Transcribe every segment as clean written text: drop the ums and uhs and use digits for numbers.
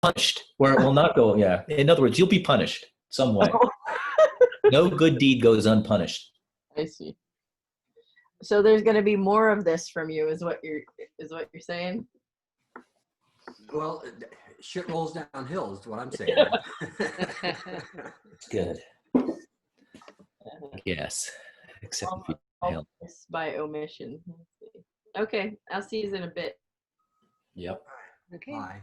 punished, or it will not go. Yeah. In other words, you'll be punished some way. No good deed goes unpunished. I see. So there's going to be more of this from you, is what you're saying? Well, shit rolls downhill is what I'm saying. Good. Yes. Except if you help. By omission. Okay, I'll see you in a bit. Yep. Okay. Bye.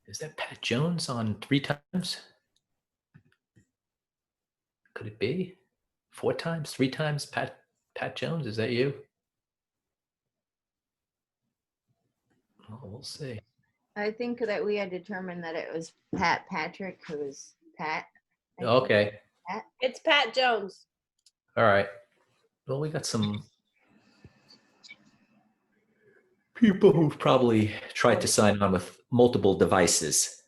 Is that Pat Jones on 3 times? Could it be 4 times, 3 times? Pat Jones, is that you? Well, we'll see. I think that we had determined that it was Pat Patrick, who was Pat. Okay. Pat. It's Pat Jones. All right. Well, we got some people who've probably tried to sign on with multiple devices.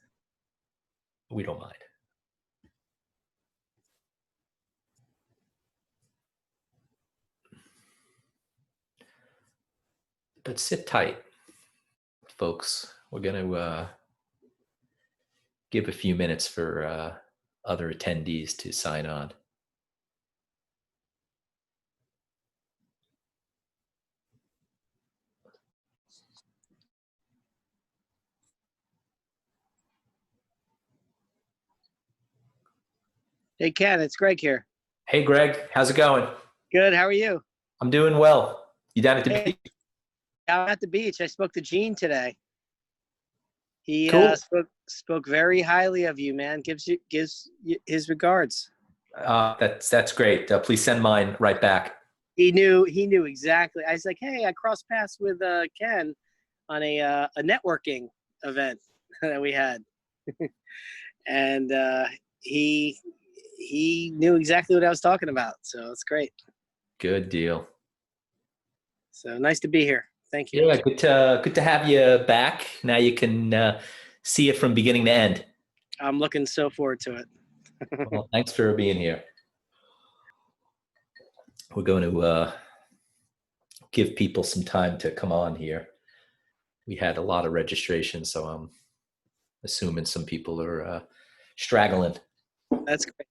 We don't mind. But sit tight, folks. We're going to give a few minutes for other attendees to sign on. Hey, Ken, it's Greg here. Hey, Greg. How's it going? Good. How are you? I'm doing well. You down at the Hey, beach? I'm at the beach. I spoke to Gene today. He Cool. spoke very highly of you, man. Gives you his regards. That's great. Please send mine right back. He knew exactly. I was like, hey, I crossed paths with Ken on a networking event that we had, and he knew exactly what I was talking about. So it's great. Good deal. So nice to be here. Thank you. Yeah, good to have you back. Now you can see it from beginning to end. I'm looking so forward to it. Well, thanks for being here. We're going to give people some time to come on here. We had a lot of registration, so I'm assuming some people are straggling. That's great.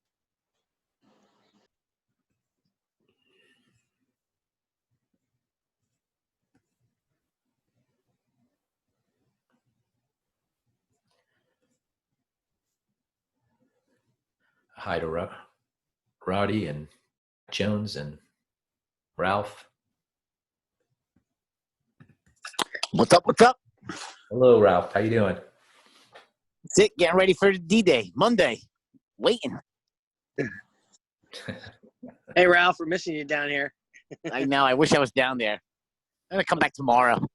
Hi to Rowdy and Jones and Ralph. What's up? What's up? Hello, Ralph. How you doing? That's it. Getting ready for D-Day, Monday. Waiting. Hey, Ralph, we're missing you down here. I know. I wish I was down there. I'm gonna come back tomorrow.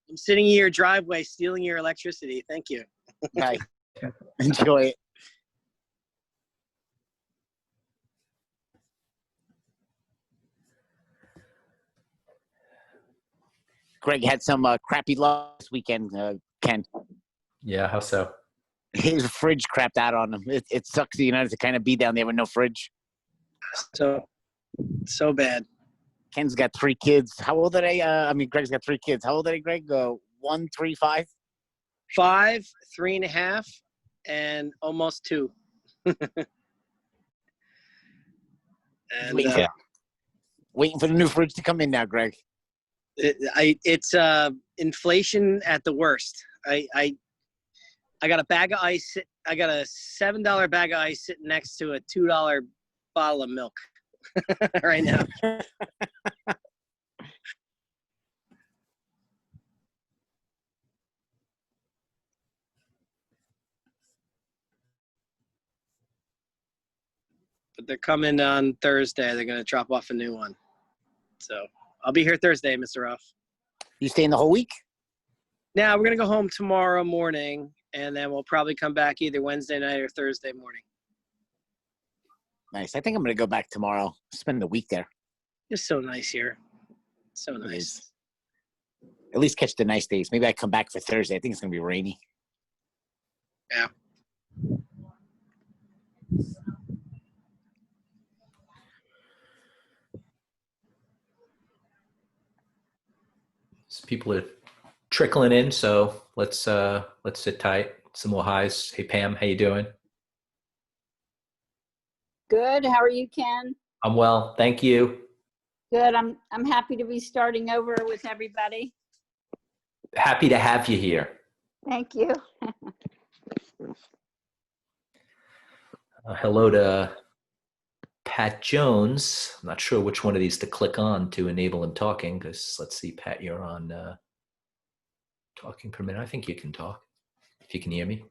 I'm sitting in your driveway, stealing your electricity. Thank you. Nice. Enjoy it. Greg had some crappy luck this weekend, Ken. Yeah, how so? His fridge crapped out on him. It sucks, to kind of be down there with no fridge. So bad. Ken's got 3 kids. How old are they? Greg's got 3 kids. How old are they, Greg? 1, 3, 5? 5, 3.5, and almost 2. And Waiting for the new fridge to come in now, Greg. it's inflation at the worst. I got a bag of ice. I got a $7 bag of ice sitting next to a $2 bottle of milk right now. But they're coming on Thursday. They're going to drop off a new one. So I'll be here Thursday, Mr. Ruff. You staying the whole week? Now we're going to go home tomorrow morning, and then we'll probably come back either Wednesday night or Thursday morning. Nice. I think I'm going to go back tomorrow. Spend the week there. It's so nice here. So It nice. is. At least catch the nice days. Maybe I come back for Thursday. I think it's going to be rainy. Yeah. So people are trickling in, so let's sit tight. Some more highs. Hey Pam, how you doing? Good. How are you, Ken? I'm well, thank you. Good. I'm happy to be starting over with everybody. Happy to have you here. Thank you. Hello to Pat Jones. I'm not sure which one of these to click on to enable him talking, because let's see, Pat, you're on talking per minute. I think you can talk if you can hear me.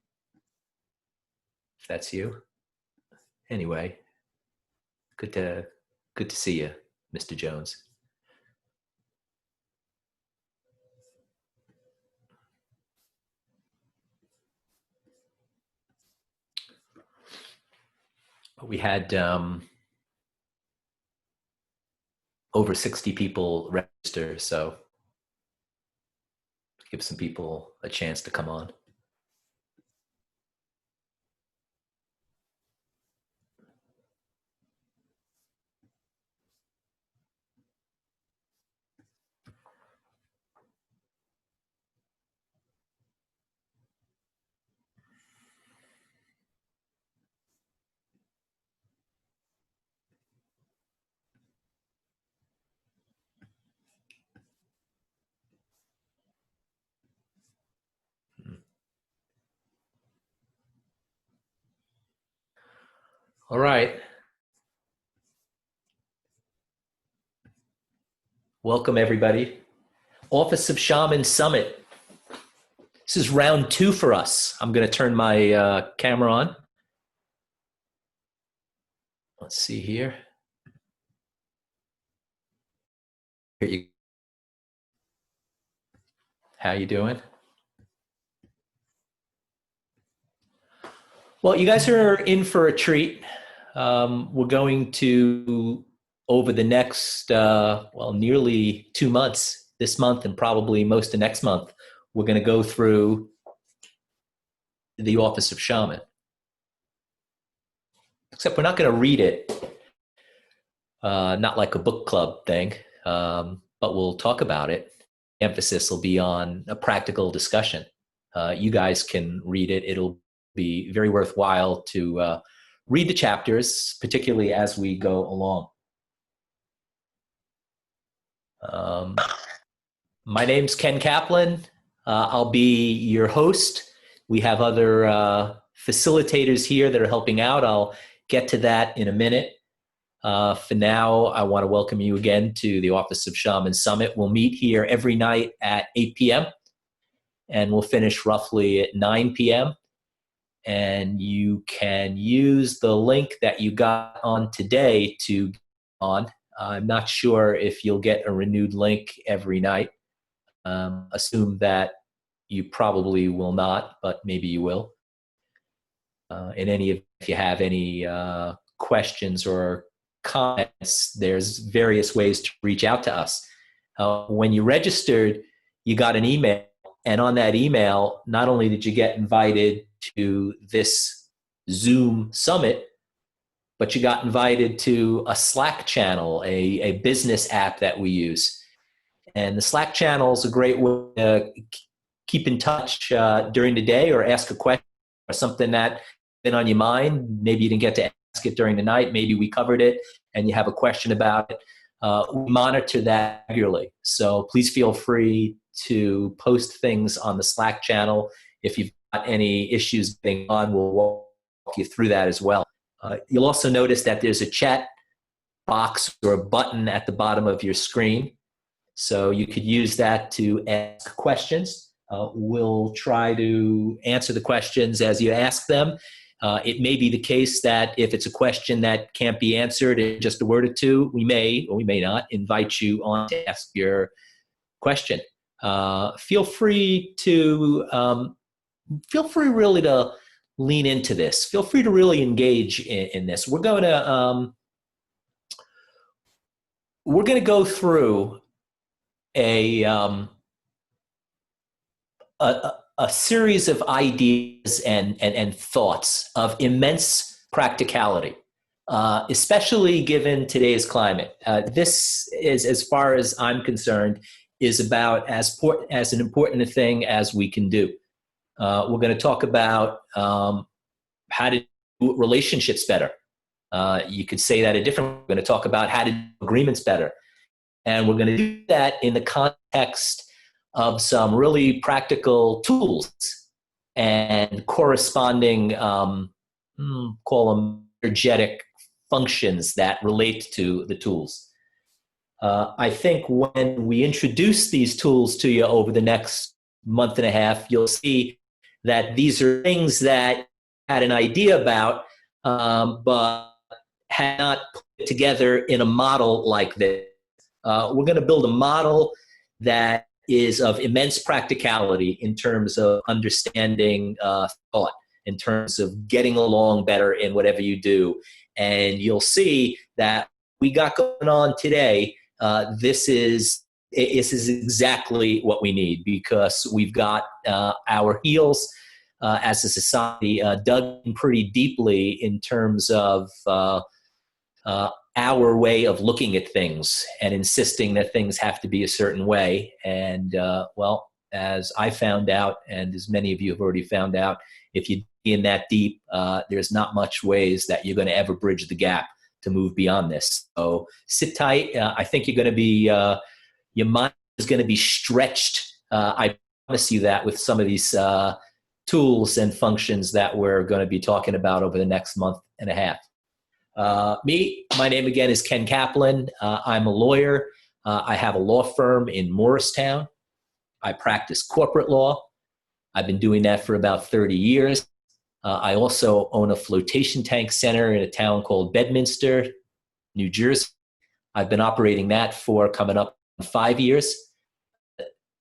If that's you. Anyway, good to see you, Mr. Jones. We had over 60 people register, so give some people a chance to come on. All right. Welcome, everybody. Office of Shaman Summit. This is round 2 for us. I'm going to turn my camera on. Let's see here. Here you. How you doing? Well, you guys are in for a treat. We're going to, over the next, nearly 2 months, this month and probably most of next month, we're going to go through the Office of Shaman. Except we're not going to read it, not like a book club thing, but we'll talk about it. The emphasis will be on a practical discussion. You guys can read it. It'll be very worthwhile to read the chapters, particularly as we go along. My name's Ken Kaplan. I'll be your host. We have other facilitators here that are helping out. I'll get to that in a minute. For now, I want to welcome you again to the Office of Shaman Summit. We'll meet here every night at 8 p.m. and we'll finish roughly at 9 p.m. And you can use the link that you got on today to get on. I'm not sure if you'll get a renewed link every night. Assume that you probably will not, but maybe you will. If you have any questions or comments, there's various ways to reach out to us. When you registered, you got an email. And on that email, not only did you get invited to this Zoom summit, but you got invited to a Slack channel, a business app that we use. And the Slack channel is a great way to keep in touch during the day, or ask a question or something that's been on your mind. Maybe you didn't get to ask it during the night. Maybe we covered it and you have a question about it. We monitor that regularly. So please feel free to post things on the Slack channel. If you've got any issues getting on, we'll walk you through that as well. You'll also notice that there's a chat box or a button at the bottom of your screen. So you could use that to ask questions. We'll try to answer the questions as you ask them. It may be the case that if it's a question that can't be answered in just a word or two, we may or we may not invite you on to ask your question. Feel free really to lean into this. Feel free to really engage in this. We're going to go through a series of ideas and thoughts of immense practicality, especially given today's climate. This is, as far as I'm concerned, is about as an important a thing as we can do. We're going to talk about how to do relationships better. You could say that a different way. We're going to talk about how to do agreements better. And we're going to do that in the context of some really practical tools and corresponding, call them energetic functions that relate to the tools. I think when we introduce these tools to you over the next month and a half, you'll see that these are things that you had an idea about, but had not put it together in a model like this. We're going to build a model that is of immense practicality in terms of understanding thought, in terms of getting along better in whatever you do. And you'll see that we got going on today. This is exactly what we need, because we've got our heels as a society dug in pretty deeply in terms of our way of looking at things and insisting that things have to be a certain way. And well, as I found out, and as many of you have already found out, if you dig in that deep, there's not much ways that you're going to ever bridge the gap to move beyond this. So sit tight. I think you're going to be, your mind is going to be stretched. I promise you that, with some of these tools and functions that we're going to be talking about over the next month and a half. My name again is Ken Kaplan. I'm a lawyer. I have a law firm in Morristown. I practice corporate law. I've been doing that for about 30 years. I also own a flotation tank center in a town called Bedminster, New Jersey. I've been operating that for coming up 5 years.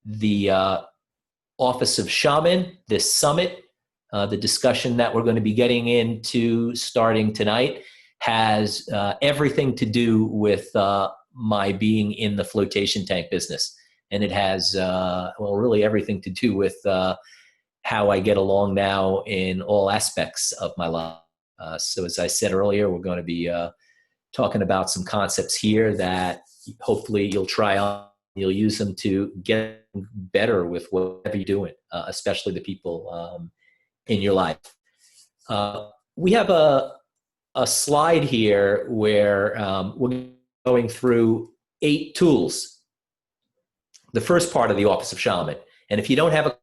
The Office of Shaman, this summit, the discussion that we're going to be getting into starting tonight, has everything to do with my being in the flotation tank business. And it has, well, really everything to do with how I get along now in all aspects of my life. So as I said earlier, we're going to be talking about some concepts here that hopefully you'll try on. You'll use them to get better with whatever you're doing, especially the people in your life. We have a slide here where we're going through 8 tools. The first part of the Office of Shaman. And if you don't have an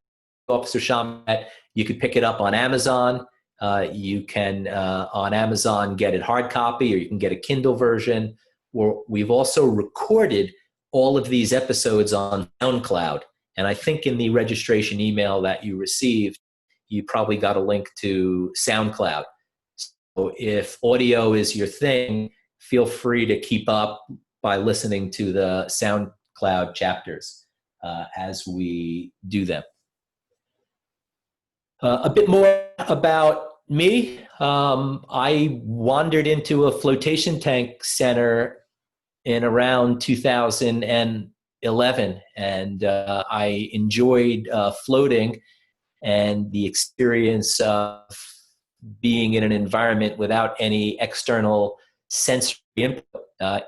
Office of Shaman, you could pick it up on Amazon. You can, on Amazon, get it hard copy, or you can get a Kindle version. We've also recorded all of these episodes on SoundCloud. And I think in the registration email that you received, you probably got a link to SoundCloud. So if audio is your thing, feel free to keep up by listening to the SoundCloud chapters as we do them. A bit more about me. I wandered into a flotation tank center in around 2009. 11, and I enjoyed floating and the experience of being in an environment without any external sensory input.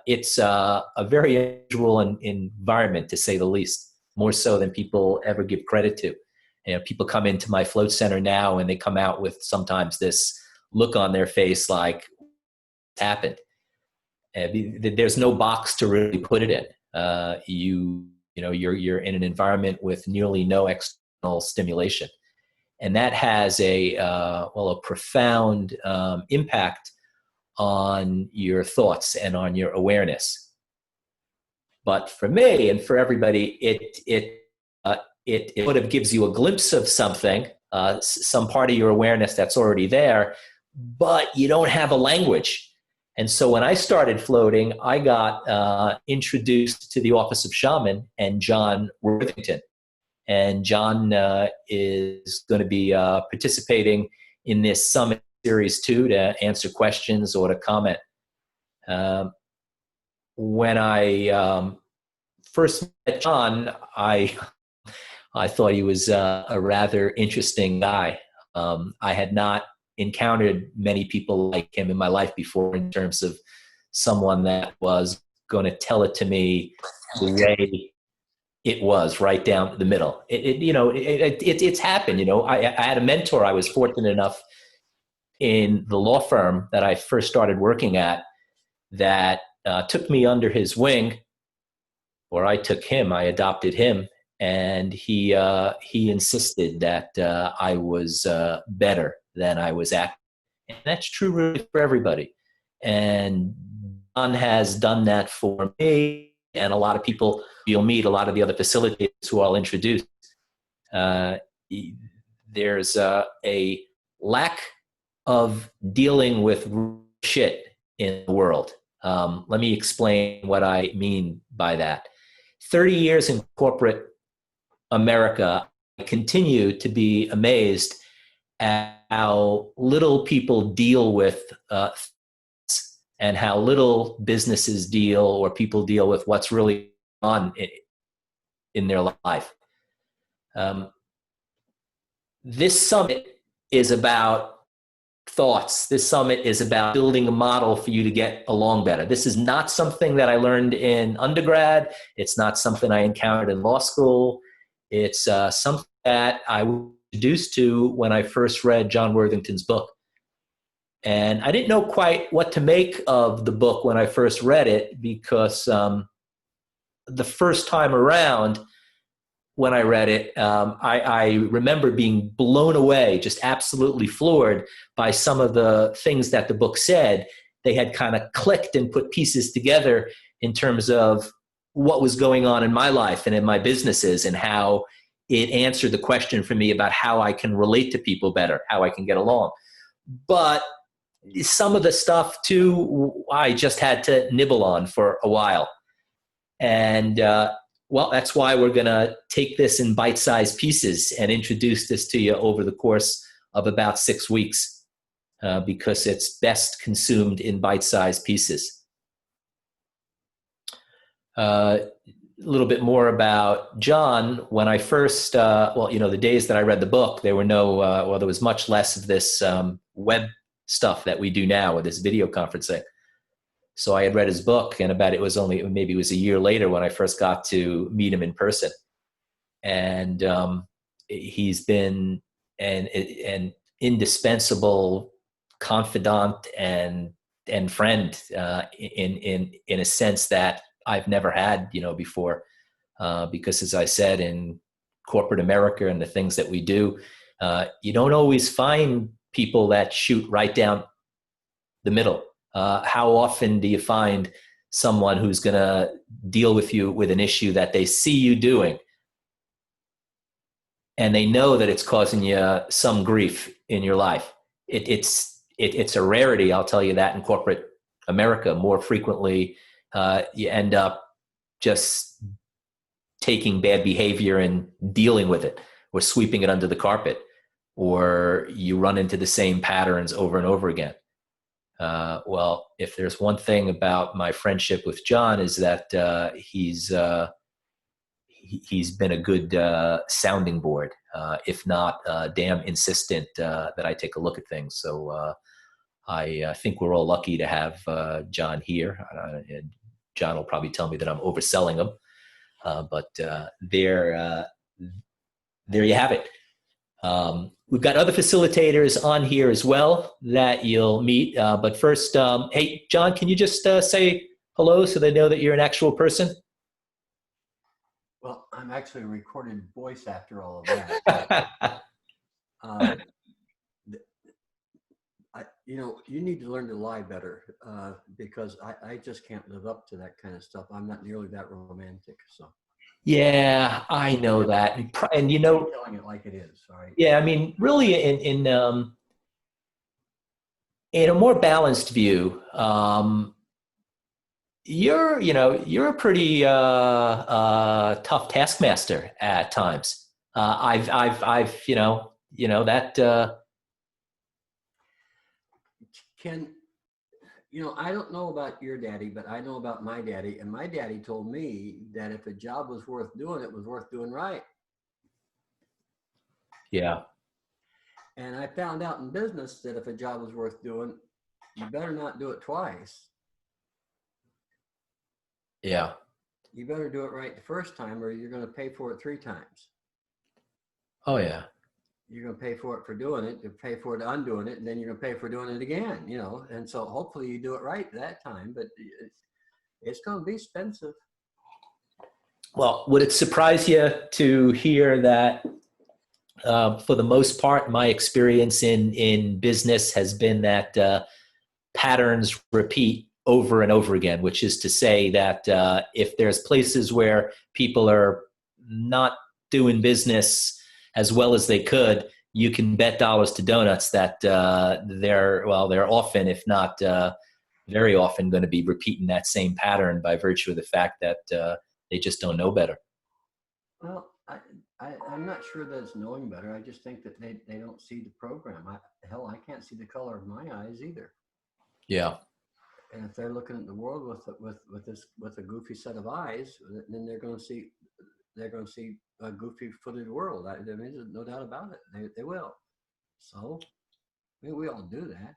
It's a very unusual environment, to say the least, more so than people ever give credit to. You know, people come into my float center now and they come out with sometimes this look on their face like, what's happened? There's no box to really put it in. You're in an environment with nearly no external stimulation. And that has a profound impact on your thoughts and on your awareness. But for me and for everybody, it sort of gives you a glimpse of something, some part of your awareness that's already there, but you don't have a language. And so when I started floating, I got introduced to the Office of Shaman and John Worthington. And John is going to be participating in this summit series 2 to answer questions or to comment. When I first met John, I thought he was a rather interesting guy. I had not encountered many people like him in my life before, in terms of someone that was going to tell it to me the way it was, right down the middle. It's happened. I had a mentor. I was fortunate enough in the law firm that I first started working at that took me under his wing, or I took him. I adopted him, and he insisted that I was better than I was acting. And that's true really for everybody. And John has done that for me and a lot of people you'll meet, a lot of the other facilitators who I'll introduce. There's a lack of dealing with shit in the world. Let me explain what I mean by that. 30 years in corporate America, I continue to be amazed at how little people deal with and how little businesses deal or people deal with what's really on in their life. This summit is about thoughts. This summit is about building a model for you to get along better. This is not something that I learned in undergrad. It's not something I encountered in law school. It's something that I was introduced to when I first read John Worthington's book. And I didn't know quite what to make of the book when I first read it, because the first time around when I read it, I remember being blown away, just absolutely floored by some of the things that the book said. They had kind of clicked and put pieces together in terms of what was going on in my life and in my businesses, and how it answered the question for me about how I can relate to people better, how I can get along. But some of the stuff too, I just had to nibble on for a while. And that's why we're going to take this in bite-sized pieces and introduce this to you over the course of about 6 weeks, because it's best consumed in bite-sized pieces. A little bit more about John. When I first, the days that I read the book, there were there was much less of this web stuff that we do now with this video conferencing. So I had read his book, and it was a year later when I first got to meet him in person. And he's been an indispensable confidant and friend in a sense that I've never had, before, because as I said, in corporate America and the things that we do, you don't always find people that shoot right down the middle. How often do you find someone who's going to deal with you with an issue that they see you doing, and they know that it's causing you some grief in your life? It's a rarity, I'll tell you that, in corporate America. More frequently, you end up just taking bad behavior and dealing with it, or sweeping it under the carpet, or you run into the same patterns over and over again. If there's one thing about my friendship with John, is that he's he's been a good sounding board, if not damn insistent that I take a look at things. So I think we're all lucky to have John here. And John will probably tell me that I'm overselling him, but there you have it. We've got other facilitators on here as well that you'll meet. But first, hey, John, can you just say hello so they know that you're an actual person? Well, I'm actually a recorded voice after all of that. You need to learn to lie better because I just can't live up to that kind of stuff. I'm not nearly that romantic. So. Yeah, I know that. And telling it like it is. All right. Yeah, I mean, really in a more balanced view, you're a pretty tough taskmaster at times. I've that. Ken, I don't know about your daddy, but I know about my daddy, and my daddy told me that if a job was worth doing, it was worth doing right. Yeah. And I found out in business that if a job was worth doing, you better not do it twice. Yeah. You better do it right the first time, or you're going to pay for it 3 times. Oh, yeah. You're going to pay for it for doing it, you pay for it undoing it, and then you're going to pay for doing it again, And so hopefully you do it right that time, but it's going to be expensive. Well, would it surprise you to hear that for the most part, my experience in business has been that patterns repeat over and over again, which is to say that if there's places where people are not doing business as well as they could, you can bet dollars to donuts that they're often, if not very often, going to be repeating that same pattern by virtue of the fact that they just don't know better. Well, I'm not sure that it's knowing better. I just think that they don't see the program. I can't see the color of my eyes either. Yeah. And if they're looking at the world with a goofy set of eyes, then they're going to see a goofy-footed world. There's no doubt about it. They will. So, we all do that.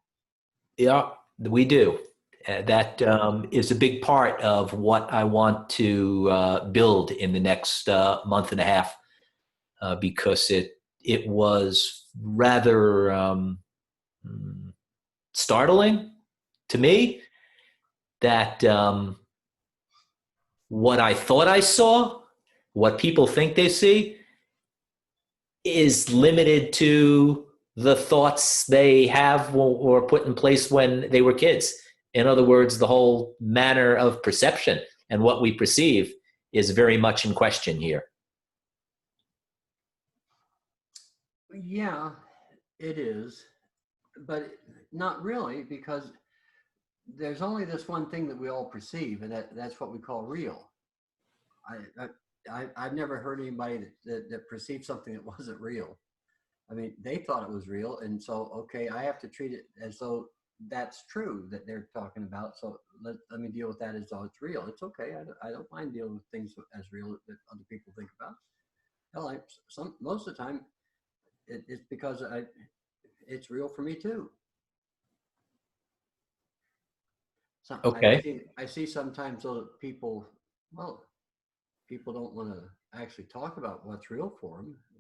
Yeah, we do. That is a big part of what I want to build in the next month and a half, because it was rather startling to me that what I thought I saw, what people think they see, is limited to the thoughts they have or put in place when they were kids. In other words, the whole manner of perception and what we perceive is very much in question here. Yeah, it is, but not really, because there's only this one thing that we all perceive, and that's what we call real. I've never heard anybody that perceived something that wasn't real. I mean, they thought it was real, and so, okay, I have to treat it as though that's true that they're talking about. So let me deal with that as though it's real. It's okay. I don't mind dealing with things as real that other people think about. Hell, most of the time, it's because it's real for me too. So Okay. I see sometimes though people don't want to actually talk about what's real for them. I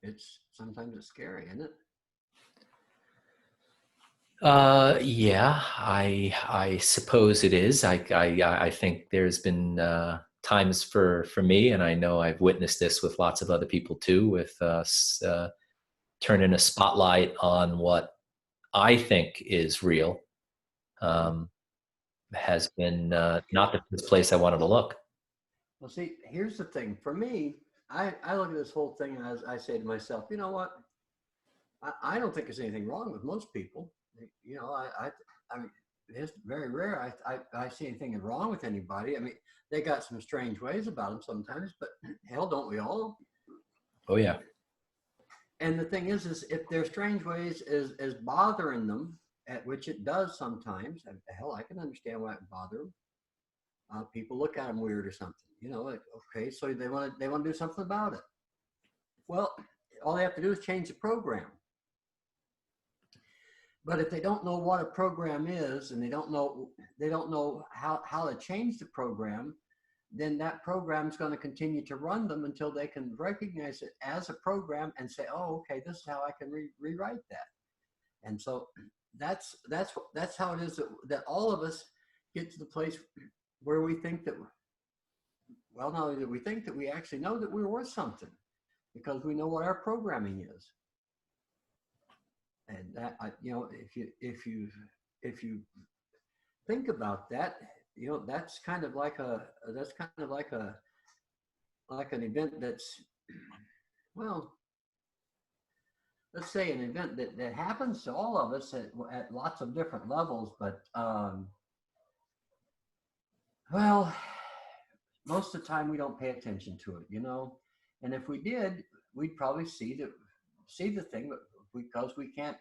mean, sometimes it's scary, isn't it? Yeah, I suppose it is. I think there's been times for me, and I know I've witnessed this with lots of other people too, with us turning a spotlight on what I think is real. Has been not the first place I wanted to look. Well, see, here's the thing. For me, I look at this whole thing and I say to myself, you know what? I don't think there's anything wrong with most people. I mean, it's very rare I see anything wrong with anybody. I mean, they got some strange ways about them sometimes, but hell, don't we all? Oh, yeah. And the thing is if their strange ways is bothering them, at which it does sometimes, hell, I can understand why it bothers them. People look at them weird or something. you know, like, okay, so they want to do something about it. Well, all they have to do is change the program. But if they don't know what a program is, and they don't know how to change the program, then that program is going to continue to run them until they can recognize it as a program and say, oh, okay, this is how I can rewrite that. And so that's how it is that all of us get to the place where we think that, well, not only do we think that, we actually know that we're worth something because we know what our programming is. And that, you know, if you think about that, you know, that's kind of like an event that's, well, let's say an event that happens to all of us at lots of different levels, but well, most of the time we don't pay attention to it, you know. And if we did, we'd probably see the thing, but because we can't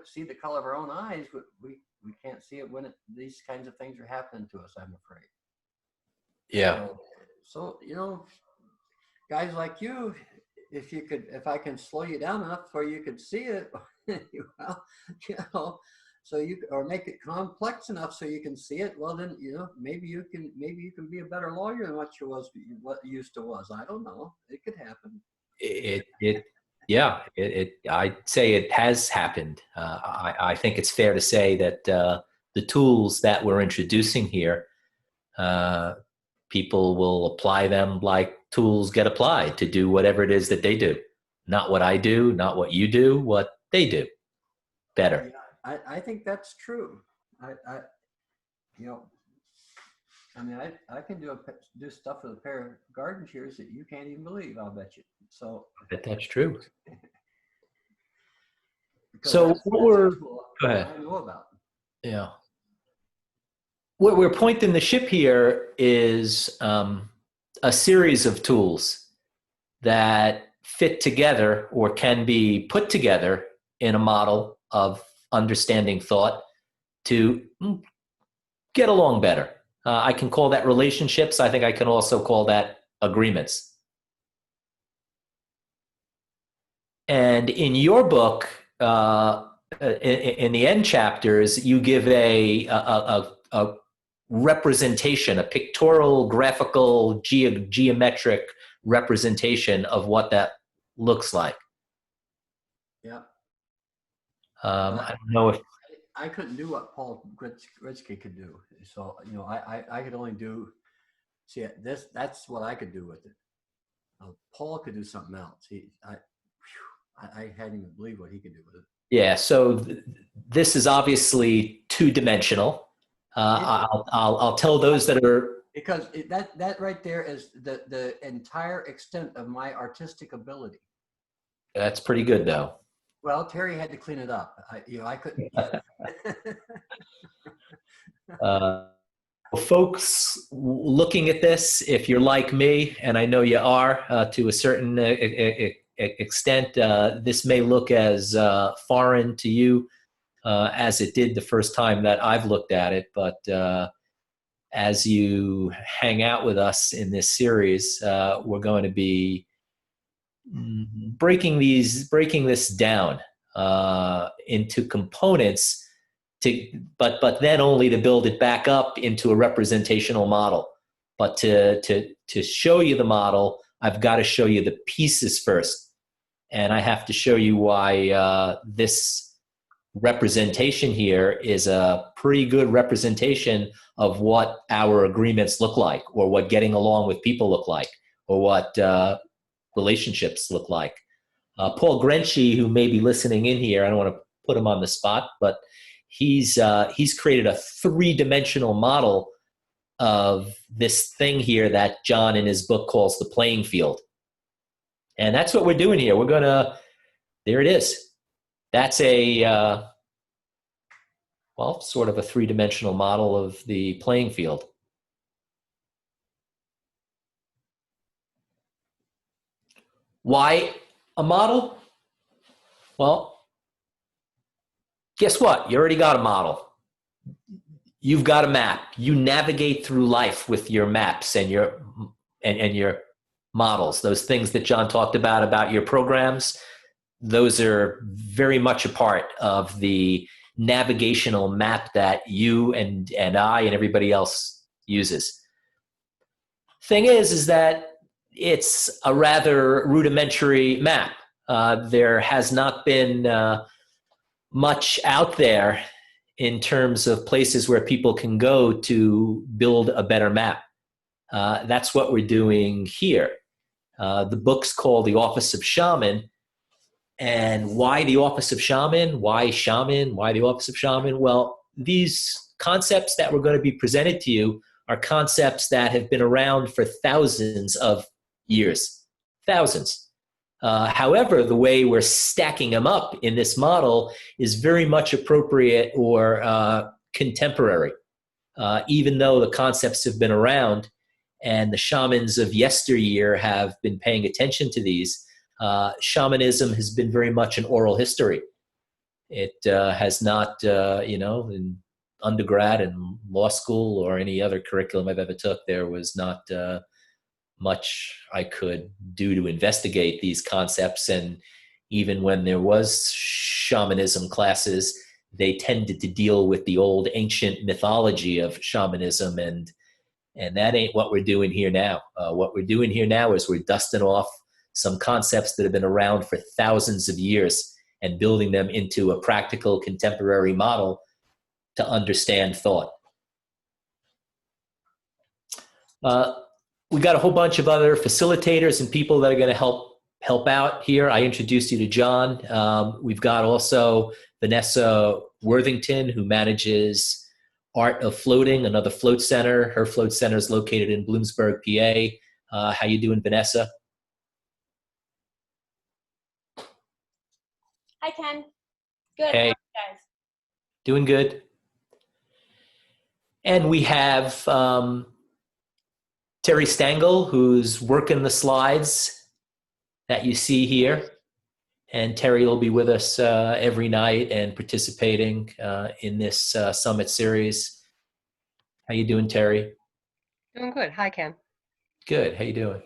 see the color of our own eyes, we can't see it when these kinds of things are happening to us, I'm afraid. Yeah. So you know, guys like you, if I can slow you down enough where you could see it, well, you know, so or make it complex enough so you can see it, well then, you know, maybe you can be a better lawyer than what you used to was. I don't know. It could happen. I'd say it has happened. I think it's fair to say that the tools that we're introducing here, people will apply them like tools get applied to do whatever it is that they do. Not what I do, not what you do, what they do better. Yeah, I think that's true. You know, I mean, I can do stuff with a pair of garden shears that you can't even believe, I'll bet you. So I bet that's true. So go ahead. I know about. Yeah. What we're pointing the ship here is a series of tools that fit together or can be put together in a model of understanding thought to get along better. I can call that relationships. I think I can also call that agreements. And in your book, in the end chapters, you give a representation, a pictorial, graphical, geometric representation of what that looks like. Yeah. I don't know if I couldn't do what Paul Gritzky could do. So, you know, I could only do, see, that's what I could do with it. Paul could do something else. I hadn't even believed what he could do with it. Yeah, so this is obviously two-dimensional. I'll tell those that are, because that right there is the entire extent of my artistic ability. That's pretty good, though. Well, Terry had to clean it up. I couldn't. Folks looking at this, if you're like me, and I know you are to a certain extent, this may look as foreign to you as it did the first time that I've looked at it. But as you hang out with us in this series, we're going to be breaking this down into components but then only to build it back up into a representational model. But to show you the model, I've got to show you the pieces first. And I have to show you why this representation here is a pretty good representation of what our agreements look like, or what getting along with people look like, or what relationships look like. Paul Gritzky, who may be listening in here, I don't want to put him on the spot, but he's created a three-dimensional model of this thing here that John in his book calls the playing field. And that's what we're doing here. We're going to, there it is. That's sort of a three-dimensional model of the playing field. Why a model? Well, guess what? You already got a model. You've got a map. You navigate through life with your maps and your and your models, those things that John talked about your programs, those are very much a part of the navigational map that you and I and everybody else uses. Thing is that it's a rather rudimentary map. There has not been much out there in terms of places where people can go to build a better map. That's what we're doing here. The book's called The Office of Shaman. And why the Office of Shaman? Why Shaman? Why the Office of Shaman? Well, these concepts that we're going to be presented to you are concepts that have been around for thousands of years. Thousands. However, the way we're stacking them up in this model is very much appropriate or contemporary. Even though the concepts have been around and the shamans of yesteryear have been paying attention to these, shamanism has been very much an oral history. It has not, in undergrad and law school or any other curriculum I've ever took, there was not much I could do to investigate these concepts. And even when there was shamanism classes, they tended to deal with the old ancient mythology of shamanism, and that ain't what we're doing here now. What we're doing here now is we're dusting off some concepts that have been around for thousands of years and building them into a practical contemporary model to understand thought. We got a whole bunch of other facilitators and people that are going to help out here. I introduced you to John. We've got also Vanessa Worthington, who manages Art of Floating, another float center. Her float center is located in Bloomsburg, PA. How you doing, Vanessa? Hi, Ken. Good. Hey. How are you guys? Doing good. And we have Terry Stengel, who's working the slides that you see here. And Terry will be with us every night and participating in this summit series. How you doing, Terry? Doing good. Hi, Ken. Good. How you doing?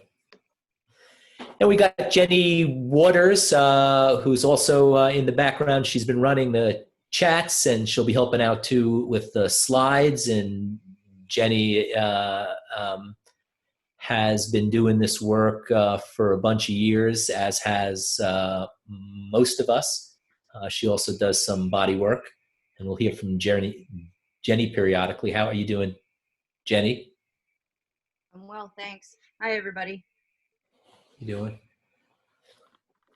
And we got Jenny Waters, who's also in the background. She's been running the chats, and she'll be helping out too with the slides. And Jenny has been doing this work for a bunch of years, as has most of us. She also does some body work, and we'll hear from Jenny periodically. How are you doing, Jenny? I'm well, thanks. Hi, everybody. You doing?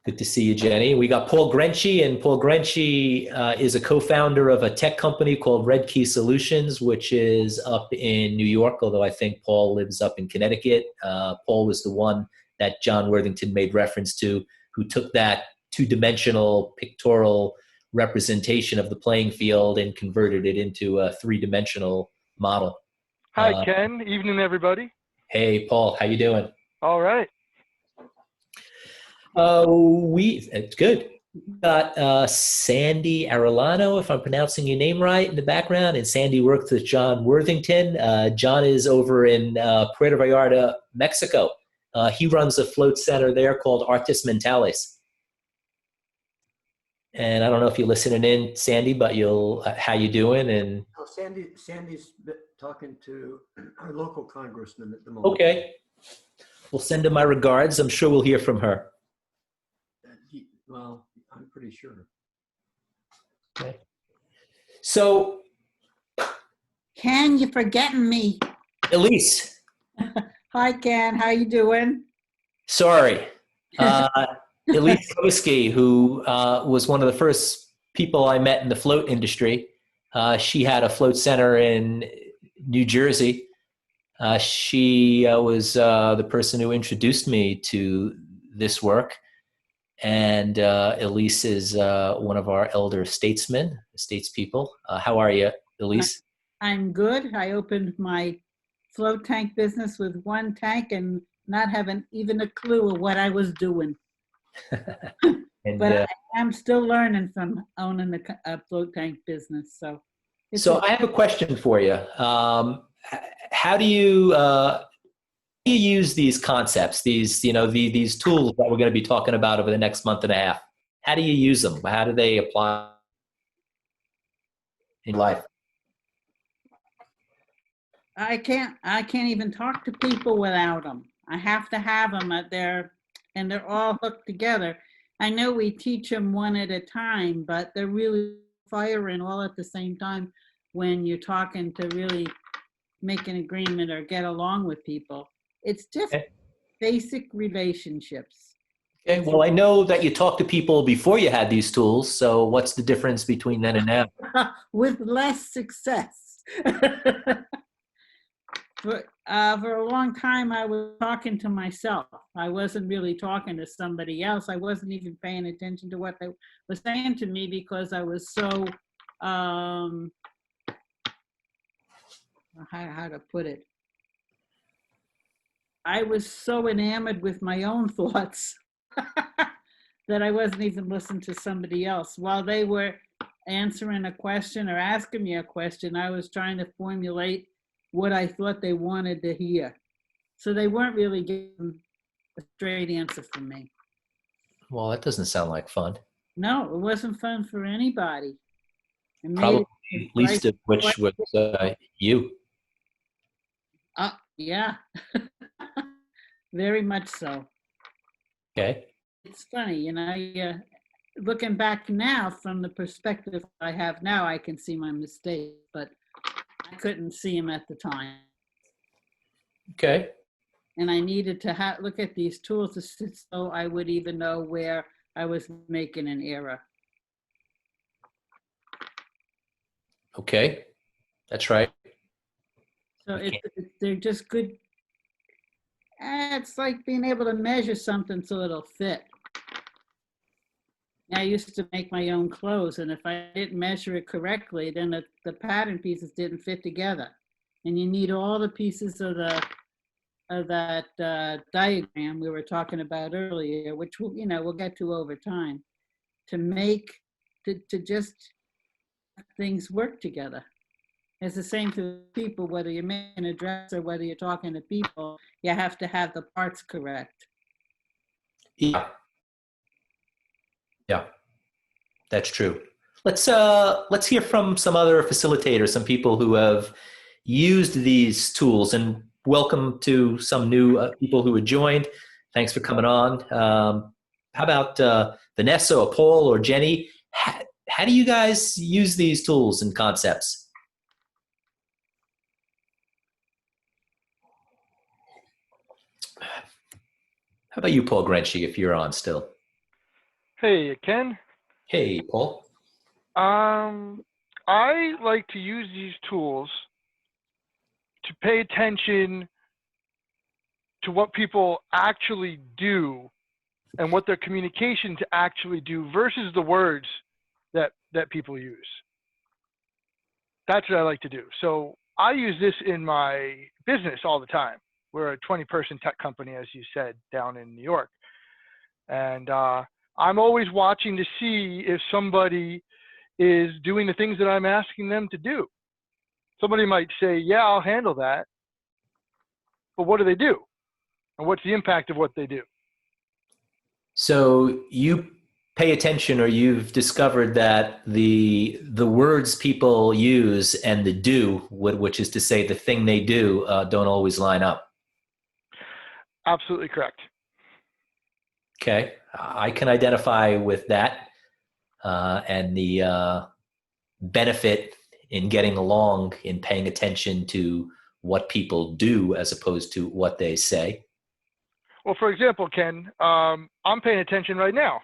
Good to see you, Jenny. We got Paul Grenchi, and Paul Grenchi is a co-founder of a tech company called Red Key Solutions, which is up in New York, although I think Paul lives up in Connecticut. Paul was the one that John Worthington made reference to, who took that two-dimensional pictorial representation of the playing field and converted it into a three-dimensional model. Hi, Ken. Evening, everybody. Hey, Paul. How you doing? All right. It's good. We got Sandy Arellano, if I'm pronouncing your name right, in the background, and Sandy works with John Worthington. John is over in Puerto Vallarta, Mexico. He runs a float center there called Artis Mentales. And I don't know if you're listening in, Sandy, but how you doing? And Sandy's talking to our local congressman at the moment. Okay. We'll send her my regards. I'm sure we'll hear from her. Well, I'm pretty sure. Okay. So, Ken, you're forgetting me. Elise. Hi, Ken. How you doing? Sorry. Elise Koski, who was one of the first people I met in the float industry. She had a float center in New Jersey. She was the person who introduced me to this work. And Elise is one of our elder statespeople. How are you, Elise? I'm good. I opened my float tank business with one tank and not having even a clue of what I was doing. And, but I'm still learning from owning a float tank business. So I have a question for you. How do you do you use these concepts, these tools that we're going to be talking about over the next month and a half? How do you use them? How do they apply in life? I can't even talk to people without them. I have to have them and they're all hooked together. I know we teach them one at a time, but they're really firing all at the same time when you're talking to really make an agreement or get along with people. It's just basic relationships. Okay, well, I know that you talked to people before you had these tools, so what's the difference between then and now? With less success. For a long time, I was talking to myself. I wasn't really talking to somebody else. I wasn't even paying attention to what they were saying to me because I was so, how to put it? I was so enamored with my own thoughts that I wasn't even listening to somebody else. While they were answering a question or asking me a question, I was trying to formulate what I thought they wanted to hear. So they weren't really getting a straight answer from me. Well, that doesn't sound like fun. No, it wasn't fun for anybody. Probably least of which was you. Yeah, very much so. Okay. It's funny, looking back now from the perspective I have now, I can see my mistake, but I couldn't see him at the time. Okay. And I needed to look at these tools so I would even know where I was making an error. Okay. That's right. So they're just good. It's like being able to measure something so it'll fit. I used to make my own clothes, and if I didn't measure it correctly, then the pattern pieces didn't fit together. And you need all the pieces of that diagram we were talking about earlier, which we'll get to over time, to just things work together. It's the same for people, whether you're making a dress or whether you're talking to people, you have to have the parts correct. Yeah. Yeah, that's true. Let's hear from some other facilitators, some people who have used these tools, and welcome to some new people who have joined. Thanks for coming on. How about Vanessa or Paul or Jenny? How do you guys use these tools and concepts? How about you, Paul Grenchi, if you're on still? Hey, Ken. Hey, Paul. I like to use these tools to pay attention to what people actually do and what their communications actually do versus the words that people use. That's what I like to do. So I use this in my business all the time. We're a 20-person tech company, as you said, down in New York. And I'm always watching to see if somebody is doing the things that I'm asking them to do. Somebody might say, yeah, I'll handle that. But what do they do? And what's the impact of what they do? So you pay attention, or you've discovered that the words people use and the do, which is to say the thing they do, don't always line up. Absolutely correct. Okay, I can identify with that and the benefit in getting along, in paying attention to what people do as opposed to what they say. Well, for example, Ken, I'm paying attention right now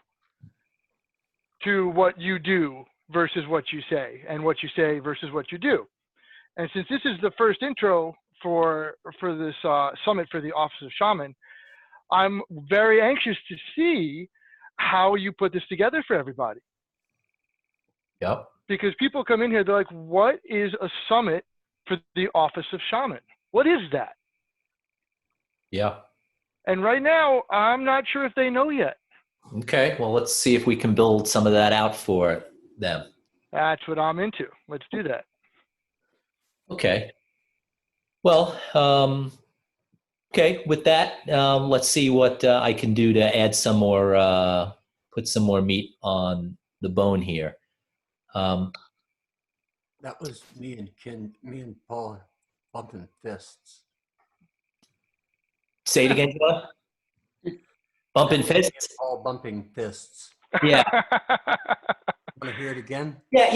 to what you do versus what you say, and what you say versus what you do. And since this is the first intro for this summit for the Office of Shaman, I'm very anxious to see how you put this together for everybody. Yep. Because people come in here, they're like, what is a summit for the Office of Shaman? What is that? Yeah. And right now, I'm not sure if they know yet. Okay, well, let's see if we can build some of that out for them. That's what I'm into. Let's do that. Okay. Well, Okay, with that, let's see what I can do to add some more, put some more meat on the bone here. That was me and Paul bumping fists. Say it again, John. Bumping That was me and fists? Paul bumping fists. Yeah. Want to hear it again? Yeah,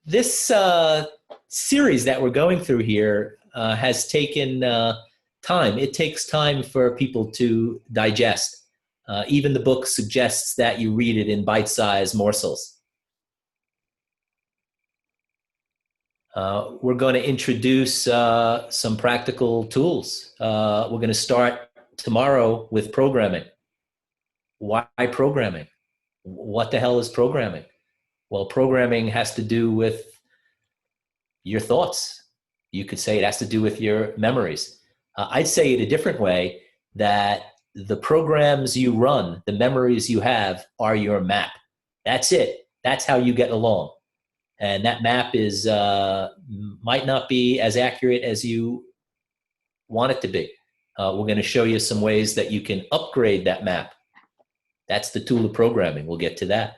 this series that we're going through here has taken time. It takes time for people to digest. Even the book suggests that you read it in bite-sized morsels. We're going to introduce some practical tools. We're going to start tomorrow with programming. Why programming? What the hell is programming? Well, programming has to do with your thoughts. You could say it has to do with your memories. I'd say it a different way, that the programs you run, the memories you have, are your map. That's it. That's how you get along. And that map is might not be as accurate as you want it to be. We're going to show you some ways that you can upgrade that map. That's the tool of programming. We'll get to that.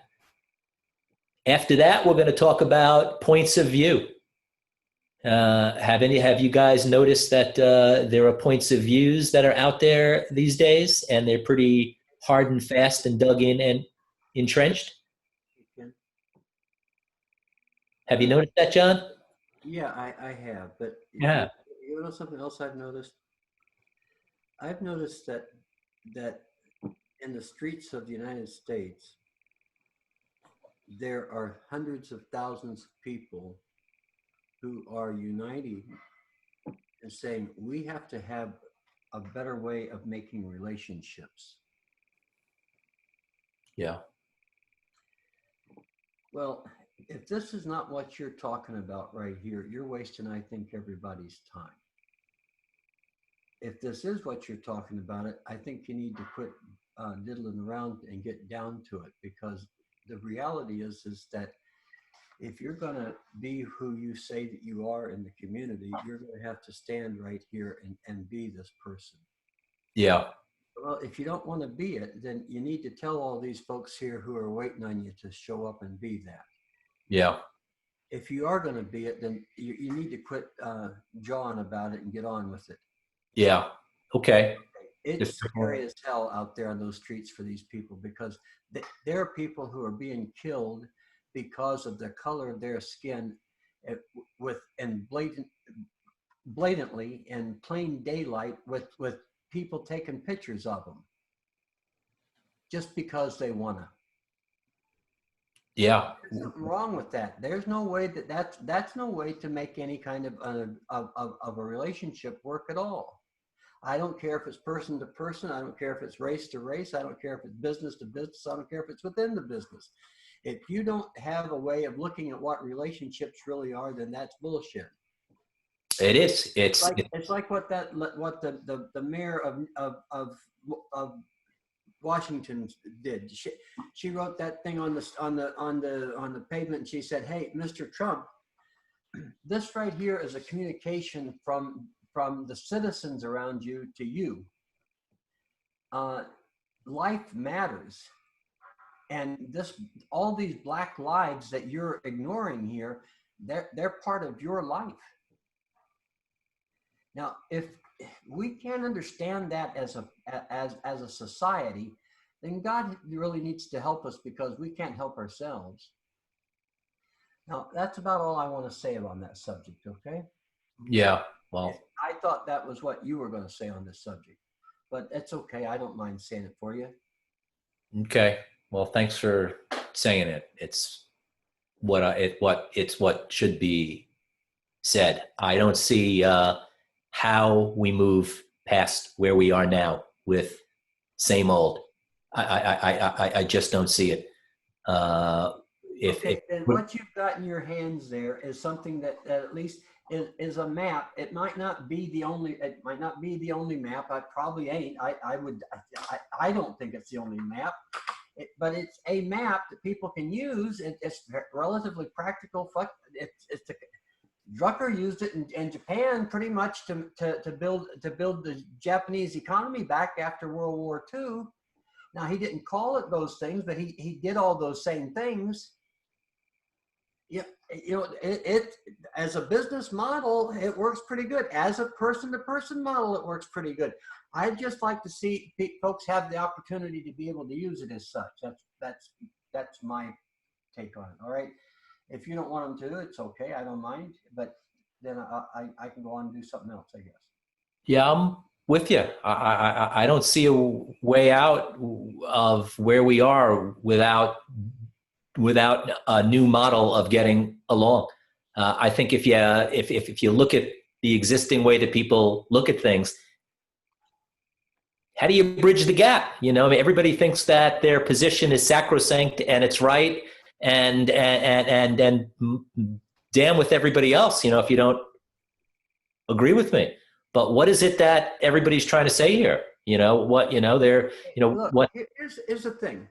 After that, we're going to talk about points of view. Have you guys noticed that there are points of views that are out there these days, and they're pretty hard and fast and dug in and entrenched? Have you noticed that, John? Yeah, I have. But Yeah. you know something else I've noticed? I've noticed that in the streets of the United States, there are hundreds of thousands of people who are uniting and saying we have to have a better way of making relationships. Yeah. Well, if this is not what you're talking about right here, you're wasting, I think, everybody's time. If this is what you're talking about, I think you need to quit diddling around and get down to it, because the reality is that if you're going to be who you say that you are in the community, you're going to have to stand right here and be this person. Yeah. Well, if you don't want to be it, then you need to tell all these folks here who are waiting on you to show up and be that. Yeah. If you are going to be it, then you need to quit jawing about it and get on with it. Yeah. Okay. It's scary as hell out there on those streets for these people, because there are people who are being killed because of the color of their skin, blatantly in plain daylight, with people taking pictures of them just because they want to. Yeah. There's something wrong with that. There's no way that's no way to make any kind of a relationship work at all. I don't care if it's person to person. I don't care if it's race to race. I don't care if it's business to business. I don't care if it's within the business. If you don't have a way of looking at what relationships really are, then that's bullshit. It is. It's like what the mayor of Washington did. She wrote that thing on the pavement, and she said, "Hey, Mr. Trump, this right here is a communication from the citizens around you to you. Life matters, and all these black lives that you're ignoring here, they're part of your life." Now, if we can't understand that as a society, then God really needs to help us, because we can't help ourselves. Now, that's about all I want to say on that subject, okay? Yeah. Well, I thought that was what you were going to say on this subject, but it's okay. I don't mind saying it for you. Okay. Well, thanks for saying it. It's what should be said. I don't see how we move past where we are now with same old. I just don't see it. Then what you've got in your hands there is something that at least is a map. It might not be the only. It might not be the only map. I probably ain't. I don't think it's the only map. But it's a map that people can use. It's relatively practical. Drucker used it in Japan pretty much to build the Japanese economy back after World War II. Now, he didn't call it those things, but he did all those same things. Yeah, you know, it as a business model, it works pretty good. As a person-to-person model, it works pretty good. I'd just like to see folks have the opportunity to be able to use it as such. That's my take on it. All right. If you don't want them to, it's okay. I don't mind. But then I can go on and do something else, I guess. Yeah, I'm with you. I don't see a way out of where we are without a new model of getting along. I think if you look at the existing way that people look at things, how do you bridge the gap? You know, I mean, everybody thinks that their position is sacrosanct and it's right, and damn with everybody else. You know, if you don't agree with me. But what is it that everybody's trying to say here? You know what? You know they're. You know Look, what? Here's the thing.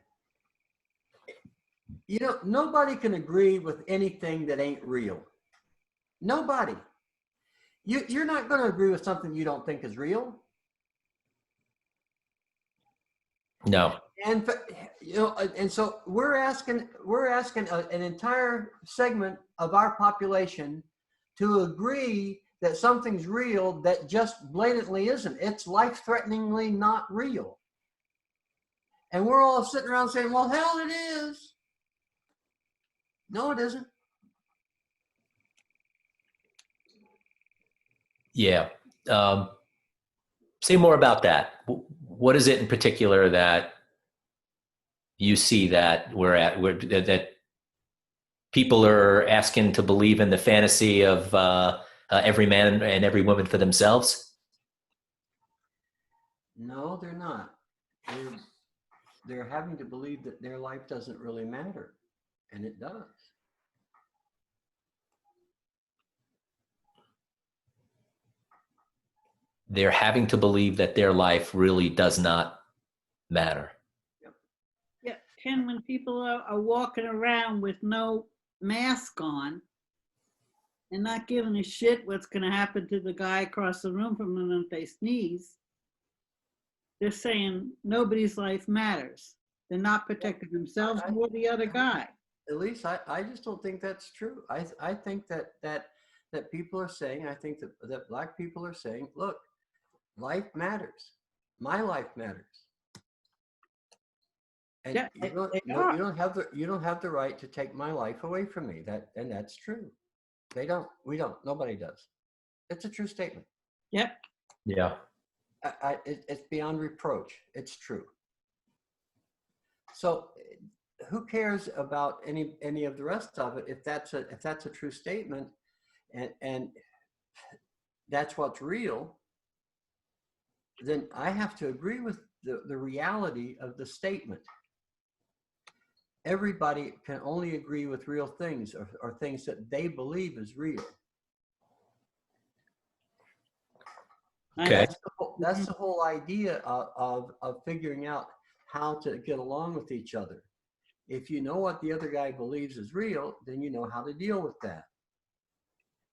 You know, nobody can agree with anything that ain't real. Nobody. You're not going to agree with something you don't think is real. No. And you know, and so we're asking an entire segment of our population to agree that something's real that just blatantly isn't. It's life-threateningly not real. And we're all sitting around saying, well, hell, it is. No, it isn't. Yeah. Say more about that. What is it in particular that you see that that people are asking to believe in the fantasy of every man and every woman for themselves? No, they're not. They're having to believe that their life doesn't really matter, and it does. They're having to believe that their life really does not matter. Yeah, Ken, when people are walking around with no mask on and not giving a shit what's going to happen to the guy across the room from them if they sneeze, they're saying nobody's life matters. They're not protecting themselves nor the other guy. At least I just don't think that's true. I think that people are saying, I think that Black people are saying, look, life matters. My life matters. And Yeah, you don't have the right to take my life away from me. And that's true. They don't. We don't. Nobody does. It's a true statement. Yep. Yeah. It's beyond reproach. It's true. So, who cares about any of the rest of it? If that's a true statement, and that's what's real, then I have to agree with the reality of the statement. Everybody can only agree with real things or things that they believe is real. Okay. That's the whole idea of figuring out how to get along with each other. If you know what the other guy believes is real, then you know how to deal with that.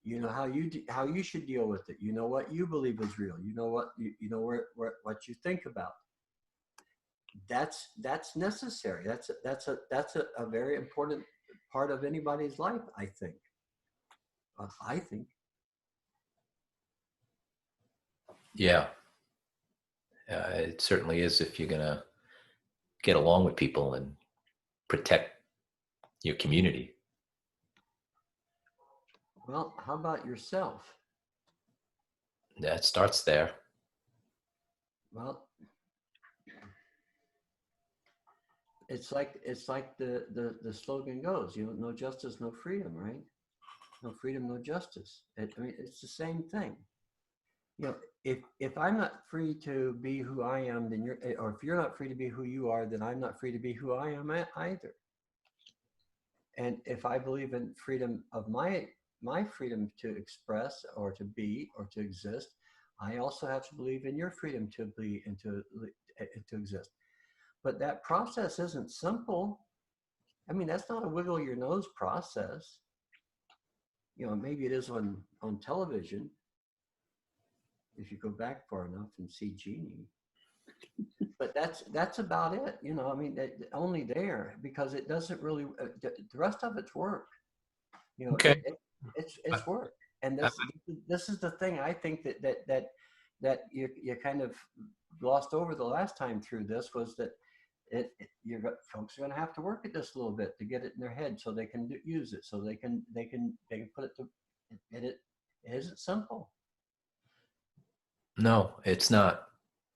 You know how you should deal with it. You know what you believe is real. You know what what you think about. That's necessary. That's a very important part of anybody's life, I think. I think. Yeah. It certainly is if you're going to get along with people and protect your community. Well, how about yourself? That starts there. Well, it's like the slogan goes, you know, no justice, no freedom, right? No freedom, no justice. I mean, it's the same thing. You know, if I'm not free to be who I am, then or if you're not free to be who you are, then I'm not free to be who I am either. And if I believe in freedom of my freedom to express or to be or to exist, I also have to believe in your freedom to be and to exist. But that process isn't simple. I mean, that's not a wiggle your nose process. you know, maybe it is on television. If you go back far enough and see Genie, but that's about it. You know, I mean, only there, because it doesn't really. The rest of it's work. You know, Okay. it's work, and this is the thing I think that you kind of glossed over the last time through this, was that folks are going to have to work at this a little bit to get it in their head, so they can use it, so they can put it to it isn't simple. No, it's not.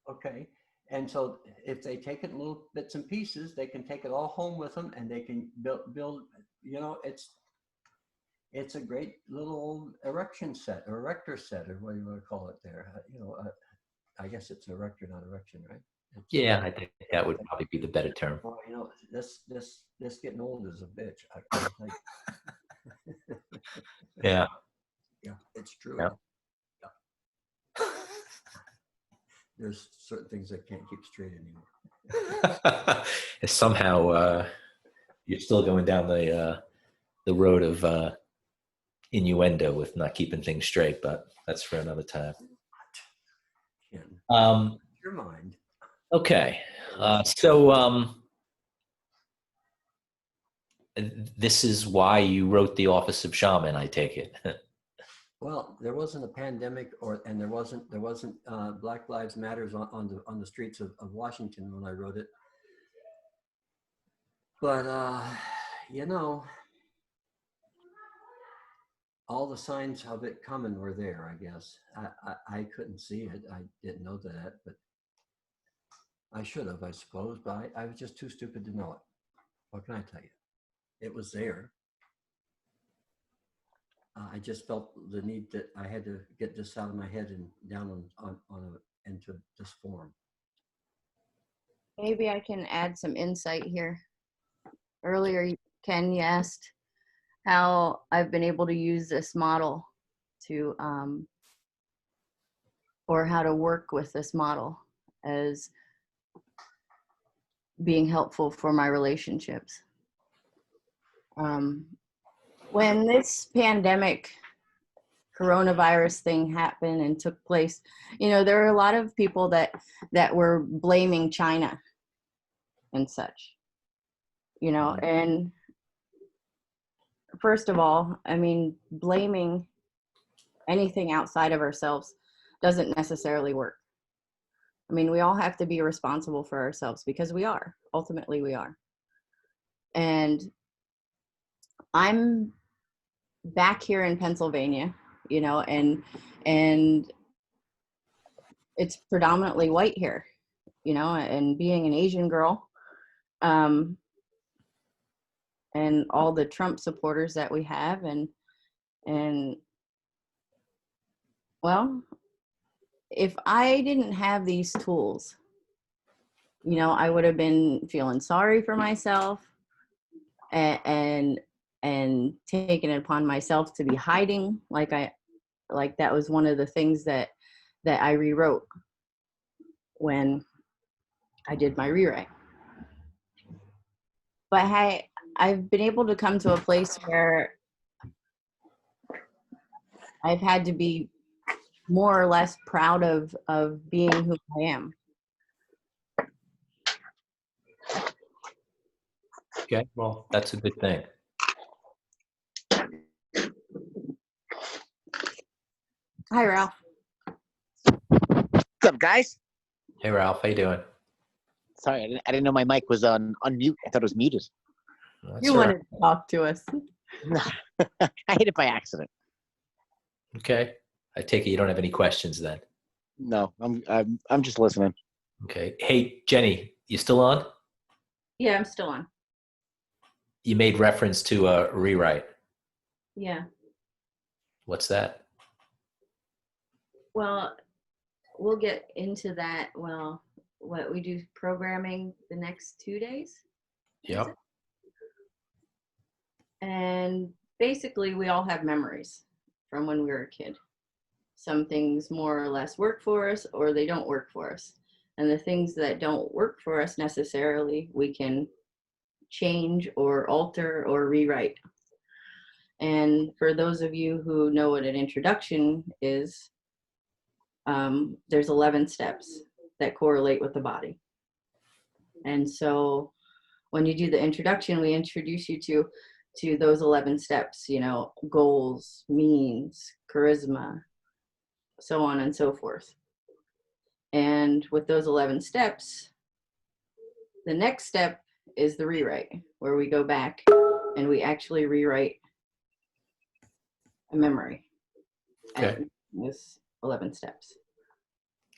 Okay. And so if they take it in little bits and pieces, they can take it all home with them, and they can build, you know, it's a great little erection set, or erector set, or what do you want to call it there? You know, I guess it's erector, not erection, right? Yeah, I think that would probably be the better term. Well, you know, this getting old is a bitch. I can tell you. Yeah. Yeah, it's true. Yeah. There's certain things I can't keep straight anymore. Somehow you're still going down the road of innuendo with not keeping things straight, but that's for another time. Your mind. Okay. So this is why you wrote The Office of Shaman, I take it. Well, there wasn't a pandemic, and there wasn't Black Lives Matters on the streets of Washington when I wrote it. But you know, all the signs of it coming were there, I guess. I couldn't see it. I didn't know that, but I should have, I suppose. But I was just too stupid to know it. What can I tell you? It was there. I just felt the need that I had to get this out of my head and down into this form. Maybe I can add some insight here. Earlier, Ken, you asked how I've been able to use this model to, or how to work with this model as being helpful for my relationships. When this pandemic coronavirus thing happened and took place, you know, there were a lot of people that were blaming China and such, you know, and first of all, I mean, blaming anything outside of ourselves doesn't necessarily work. I mean, we all have to be responsible for ourselves, because we are, ultimately we are. And I'm back here in Pennsylvania, you know, and it's predominantly white here, you know, and being an Asian girl, and all the Trump supporters that we have, and well, if I didn't have these tools, you know, I would have been feeling sorry for myself and taking it upon myself to be hiding, like that was one of the things that I rewrote when I did my rewrite. But I've been able to come to a place where I've had to be more or less proud of being who I am. Okay, well, that's a good thing. Hi, Ralph. What's up, guys? Hey, Ralph, how you doing? Sorry, I didn't know my mic was on mute. I thought it was muted. That's You all right. wanted to talk to us. I hit it by accident. Okay. I take it you don't have any questions then. No, I'm just listening. Okay. Hey, Jenny, you still on? Yeah, I'm still on. You made reference to a rewrite. Yeah. What's that? Well, we'll get into that. Well, what we do programming the next 2 days. Yep. And basically, we all have memories from when we were a kid. Some things more or less work for us, or they don't work for us. And the things that don't work for us necessarily, we can change or alter or rewrite. And for those of you who know what an introduction is, there's 11 steps that correlate with the body. And so when you do the introduction, we introduce you to those 11 steps, you know, goals, means, charisma, so on and so forth. And with those 11 steps, the next step is the rewrite, where we go back and we actually rewrite a memory. Okay. With 11 steps.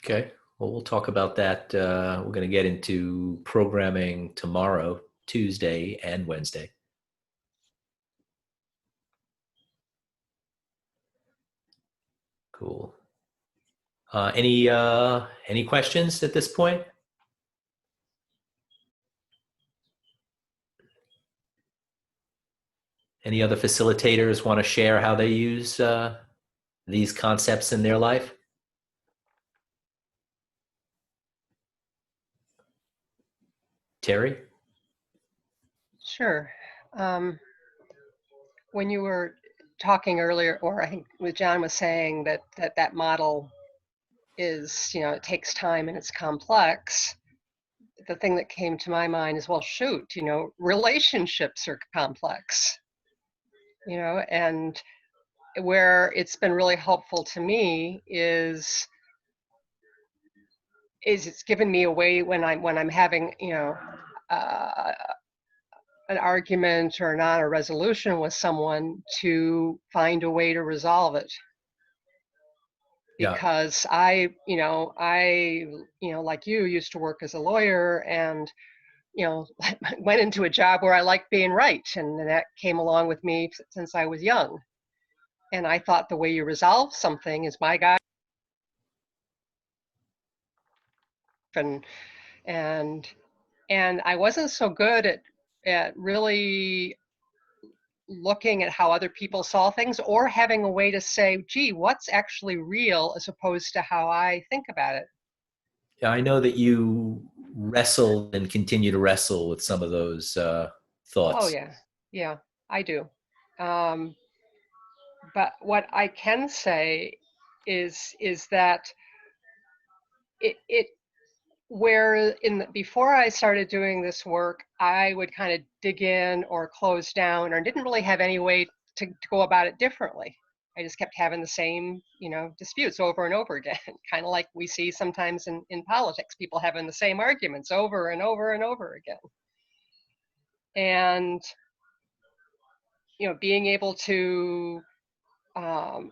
Okay. Well, we'll talk about that. We're going to get into programming tomorrow, Tuesday and Wednesday. Cool. Any questions at this point? Any other facilitators want to share how they use these concepts in their life? Terry? Sure. When you were talking earlier, or I think what John was saying, that model is, you know, it takes time and it's complex. The thing that came to my mind is, well, shoot, you know, relationships are complex, you know, and where it's been really helpful to me is it's given me a way when I'm having, you know, an argument or not a resolution with someone to find a way to resolve it. Yeah. Because I, like you, used to work as a lawyer, and, you know, went into a job where I liked being right, and that came along with me since I was young. And I thought the way you resolve something is my guy. And I wasn't so good at really looking at how other people saw things, or having a way to say, gee, what's actually real, as opposed to how I think about it. Yeah, I know that you wrestle and continue to wrestle with some of those thoughts. Oh yeah, I do. But what I can say is that it where before I started doing this work, I would kind of dig in or close down, or didn't really have any way to go about it differently. I just kept having the same, you know, disputes over and over again, kind of like we see sometimes in politics, people having the same arguments over and over and over again. And, you know, being able to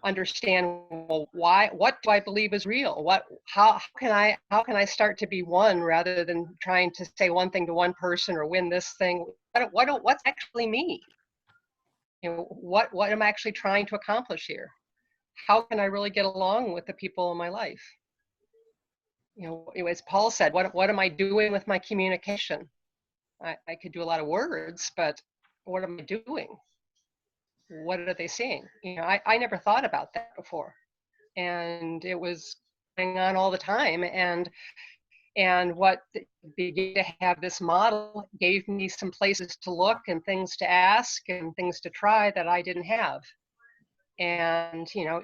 understand, well, what do I believe is real? How can I start to be one, rather than trying to say one thing to one person or win this thing? What's actually me? You know, what am I actually trying to accomplish here? How can I really get along with the people in my life? You know, as Paul said, what am I doing with my communication? I could do a lot of words, but what am I doing? What are they seeing? You know, I never thought about that before, and it was going on all the time. And what began to have this model gave me some places to look and things to ask and things to try that I didn't have. And you know,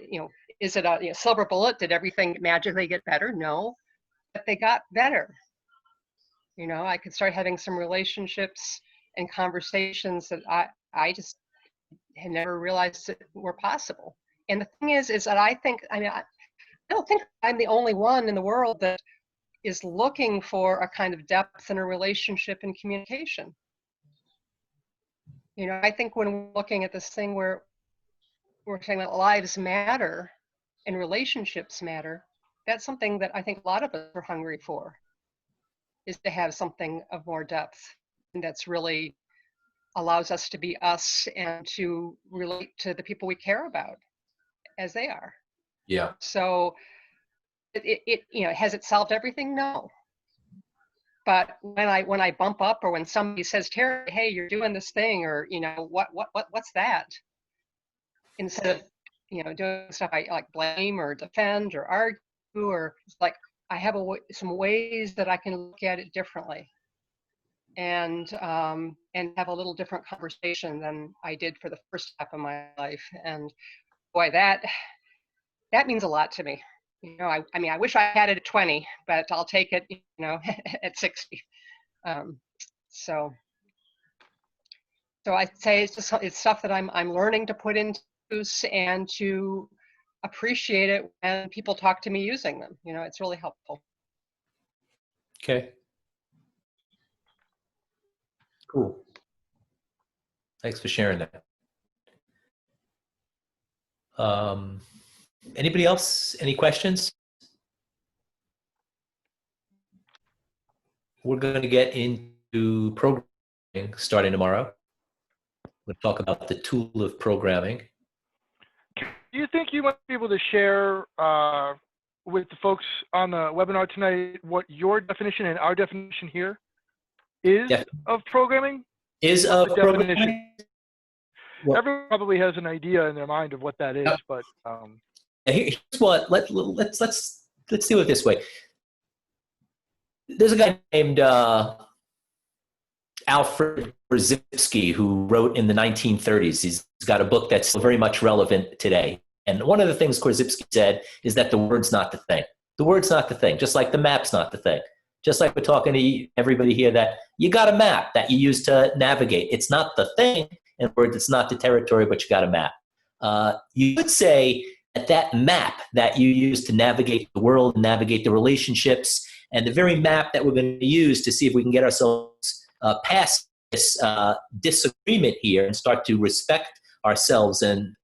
is it a silver bullet? Did everything magically get better? No, but they got better. You know, I could start having some relationships and conversations that I just had never realized that were possible. And the thing is that I don't think I'm the only one in the world that is looking for a kind of depth in a relationship and communication. You know, I think when we're looking at this thing where we're saying that lives matter and relationships matter, that's something that I think a lot of us are hungry for, is to have something of more depth, and that's really allows us to be us and to relate to the people we care about as they are. Yeah. So it you know, has it solved everything? No. But when I bump up, or when somebody says, Terry, hey, you're doing this thing, or, you know, what's that? Instead of, you know, doing stuff I like blame or defend or argue, or like I have some ways that I can look at it differently. and have a little different conversation than I did for the first half of my life. And boy, that means a lot to me. You know, I mean, I wish I had it at 20, but I'll take it, you know, at 60. So I'd say it's stuff that I'm learning to put into use and to appreciate it when people talk to me using them. You know, it's really helpful. Okay. Cool. Thanks for sharing that. Anybody else? Any questions? We're going to get into programming starting tomorrow. We'll talk about the tool of programming. Do you think you might be able to share with the folks on the webinar tonight what your definition and our definition here is of programming? Is of programming? Well, everyone probably has an idea in their mind of what that is, but here's what let's do it this way. There's a guy named Alfred Korzybski who wrote in the 1930s. He's got a book that's very much relevant today. And one of the things Korzybski said is that the word's not the thing. The word's not the thing, just like the map's not the thing. Just like we're talking to everybody here that you got a map that you use to navigate. It's not the thing. In other words, it's not the territory, but you got a map. You could say that that map that you use to navigate the world, navigate the relationships, and the very map that we're going to use to see if we can get ourselves past this disagreement here and start to respect ourselves and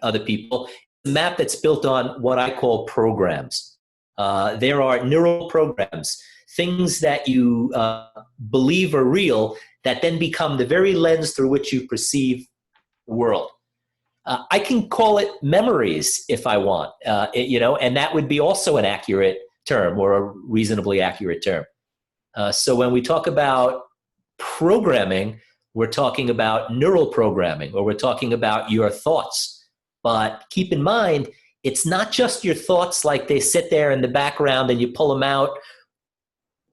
other people, the map that's built on what I call programs. There are neural programs, things that you believe are real that then become the very lens through which you perceive the world. I can call it memories if I want, and that would be also an accurate term or a reasonably accurate term. So when we talk about programming, we're talking about neural programming, or we're talking about your thoughts. But keep in mind, it's not just your thoughts like they sit there in the background and you pull them out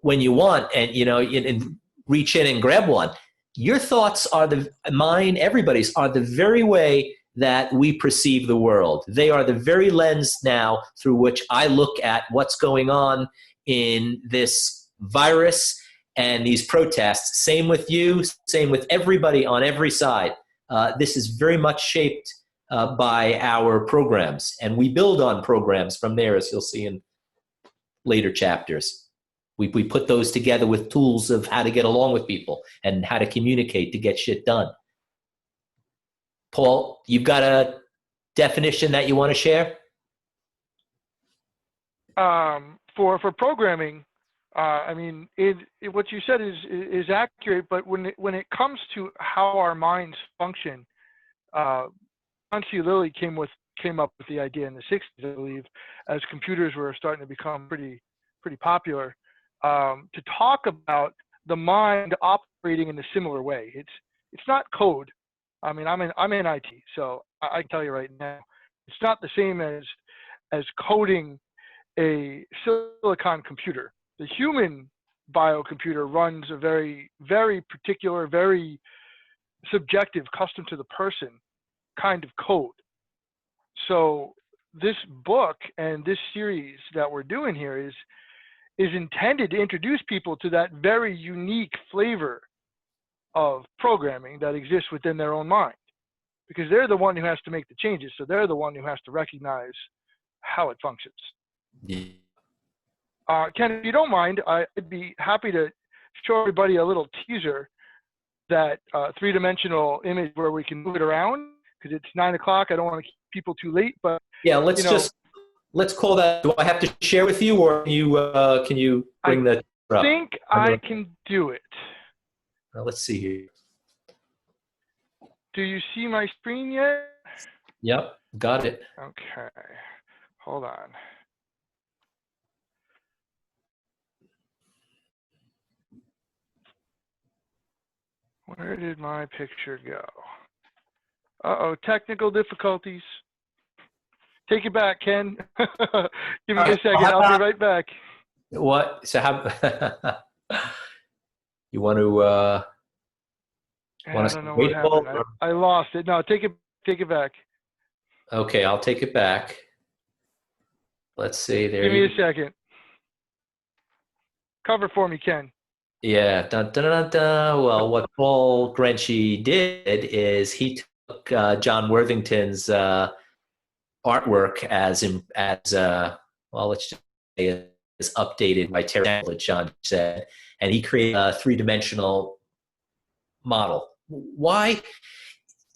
when you want and, and reach in and grab one. Your thoughts are mine, everybody's, are the very way that we perceive the world. They are the very lens now through which I look at what's going on in this virus and these protests. Same with you, same with everybody on every side. This is very much shaped by our programs, and we build on programs from there, as you'll see in later chapters. We put those together with tools of how to get along with people and how to communicate to get shit done. Paul, you've got a definition that you want to share? For programming, I mean, what you said is accurate, but when it comes to how our minds function, John C. Lilly came up with the idea in the 60s, I believe, as computers were starting to become pretty popular, to talk about the mind operating in a similar way. It's not code. I mean, I'm in IT, so I can tell you right now, it's not the same as coding a silicon computer. The human biocomputer runs a very, very particular, very subjective, custom to the person kind of code. So this book and this series that we're doing here is intended to introduce people to that very unique flavor of programming that exists within their own mind, because they're the one who has to make the changes. So they're the one who has to recognize how it functions. Yeah. Ken, if you don't mind, I'd be happy to show everybody a little teaser, that three-dimensional image where we can move it around, because it's 9 o'clock. I don't want to keep people too late, but yeah, let's call that. Do I have to share with you, or can you bring the? I think I can do it. Let's see here. Do you see my screen yet? Yep, got it. Okay, hold on. Where did my picture go? Uh-oh, technical difficulties. Take it back, Ken. Give me a second. I'll be right back. What? So how? You want to I don't know what wait, Paul? happened. I lost it. No, take it back. Okay, I'll take it back. Let's see. There Give me you a second. Cover for me, Ken. Yeah. Dun, dun, dun, dun. Well, what Paul Grenchi did is he took John Worthington's artwork as well, let's just say is updated by Terry Sample, John said, and he created a three-dimensional model. Why?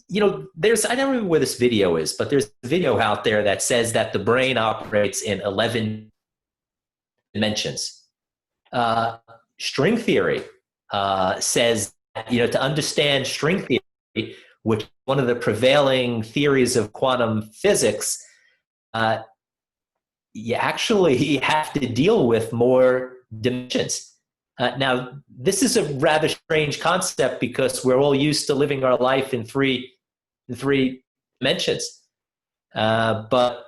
You know, I don't remember where this video is, but there's a video out there that says that the brain operates in 11 dimensions. String theory says, to understand string theory, which is one of the prevailing theories of quantum physics, you actually have to deal with more dimensions. Now, this is a rather strange concept because we're all used to living our life in three dimensions. But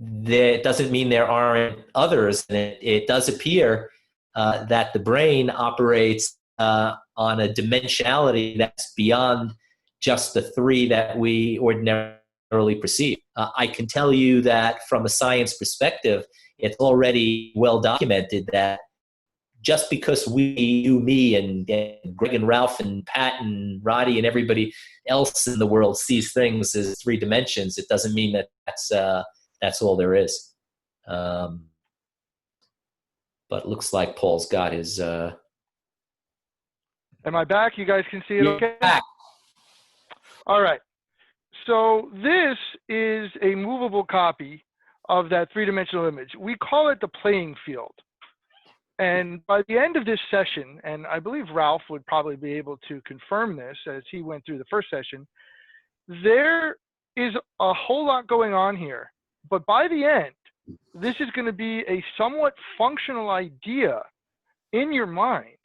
it doesn't mean there aren't others. And it does appear that the brain operates on a dimensionality that's beyond just the three that we ordinarily perceive. I can tell you that from a science perspective, it's already well documented that just because you, me, and Greg and Ralph and Pat and Roddy and everybody else in the world sees things as three dimensions, it doesn't mean that that's all there is. But it looks like Paul's got his... Am I back? You guys can see it okay? Back. All right. So this is a movable copy of that three-dimensional image. We call it the playing field. And by the end of this session, and I believe Ralph would probably be able to confirm this as he went through the first session, there is a whole lot going on here. But by the end, this is going to be a somewhat functional idea in your mind,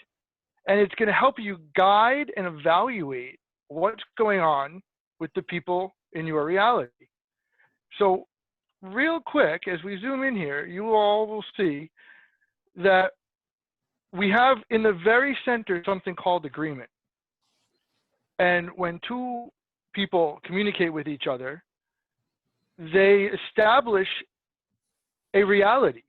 and it's going to help you guide and evaluate what's going on with the people in your reality. So real quick, as we zoom in here, you all will see that we have in the very center something called agreement. And when two people communicate with each other, they establish a reality.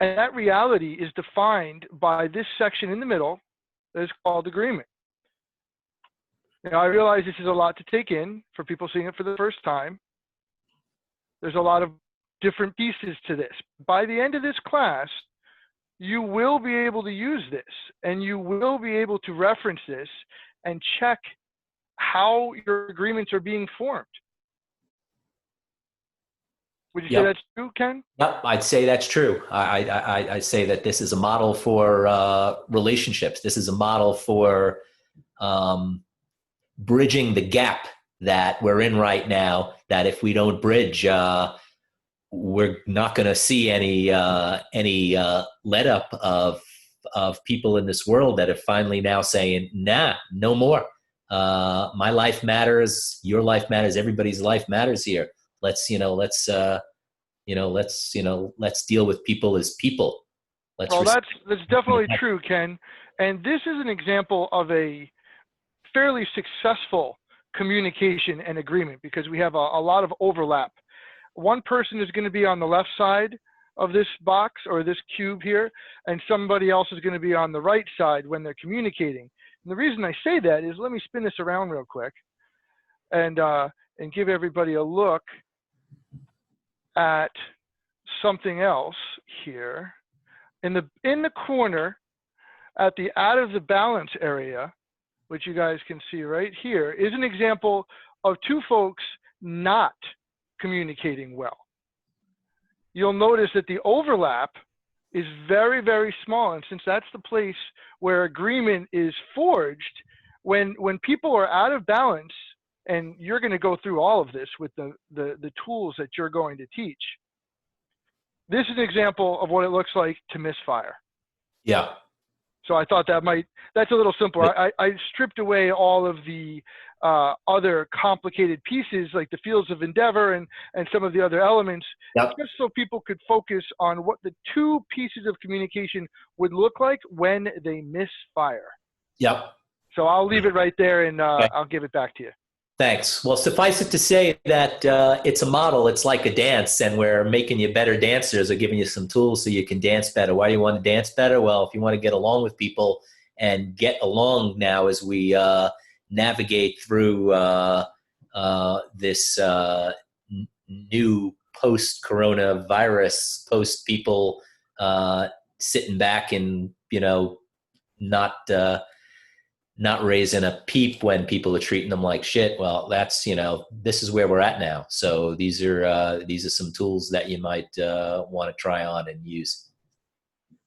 And that reality is defined by this section in the middle that is called agreement. Now, I realize this is a lot to take in for people seeing it for the first time. There's a lot of different pieces to this. By the end of this class, you will be able to use this, and you will be able to reference this and check how your agreements are being formed. Would you say that's true, Ken? Yep, I'd say that's true. I say that this is a model for relationships. This is a model for bridging the gap that we're in right now, that if we don't bridge, we're not going to see any let up of people in this world that are finally now saying, nah, no more. My life matters. Your life matters. Everybody's life matters here. Let's deal with people as people. Well, that's definitely true, Ken. And this is an example of a fairly successful communication and agreement because we have a lot of overlap. One person is going to be on the left side of this box or this cube here, and somebody else is going to be on the right side when they're communicating. And the reason I say that is, let me spin this around real quick and give everybody a look at something else here. In the corner at the out of the balance area, which you guys can see right here, is an example of two folks not communicating well. You'll notice that the overlap is very, very small. And since that's the place where agreement is forged, when people are out of balance, and you're going to go through all of this with the tools that you're going to teach, this is an example of what it looks like to misfire. Yeah. So I thought that's a little simpler. I stripped away all of the other complicated pieces like the fields of endeavor and some of the other elements, Yep. just so people could focus on what the two pieces of communication would look like when they misfire. Yep. So I'll leave it right there, and Okay. I'll give it back to you. Thanks. Well, suffice it to say that it's a model. It's like a dance, and we're making you better dancers or giving you some tools so you can dance better. Why do you want to dance better? Well, if you want to get along with people and get along now as we navigate through this new post-coronavirus, post-people sitting back and, not raising a peep when people are treating them like shit. Well, that's, this is where we're at now. So these are some tools that you might want to try on and use.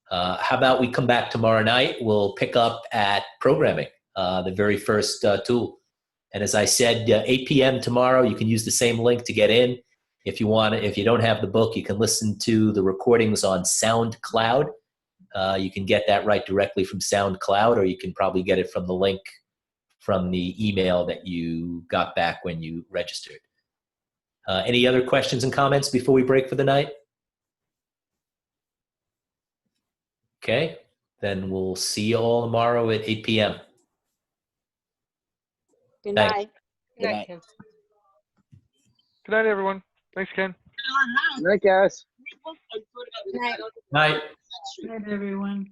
How about we come back tomorrow night? We'll pick up at programming, the very first tool. And as I said, 8 p.m. tomorrow, you can use the same link to get in. If you want, if you don't have the book, you can listen to the recordings on SoundCloud. You can get that right directly from SoundCloud, or you can probably get it from the link from the email that you got back when you registered. Any other questions and comments before we break for the night? Okay, then we'll see you all tomorrow at 8 p.m. Good Thanks. night. Good night, Ken. Good night, everyone. Thanks, Ken. Good night, guys. Good night. Night. Good night, everyone.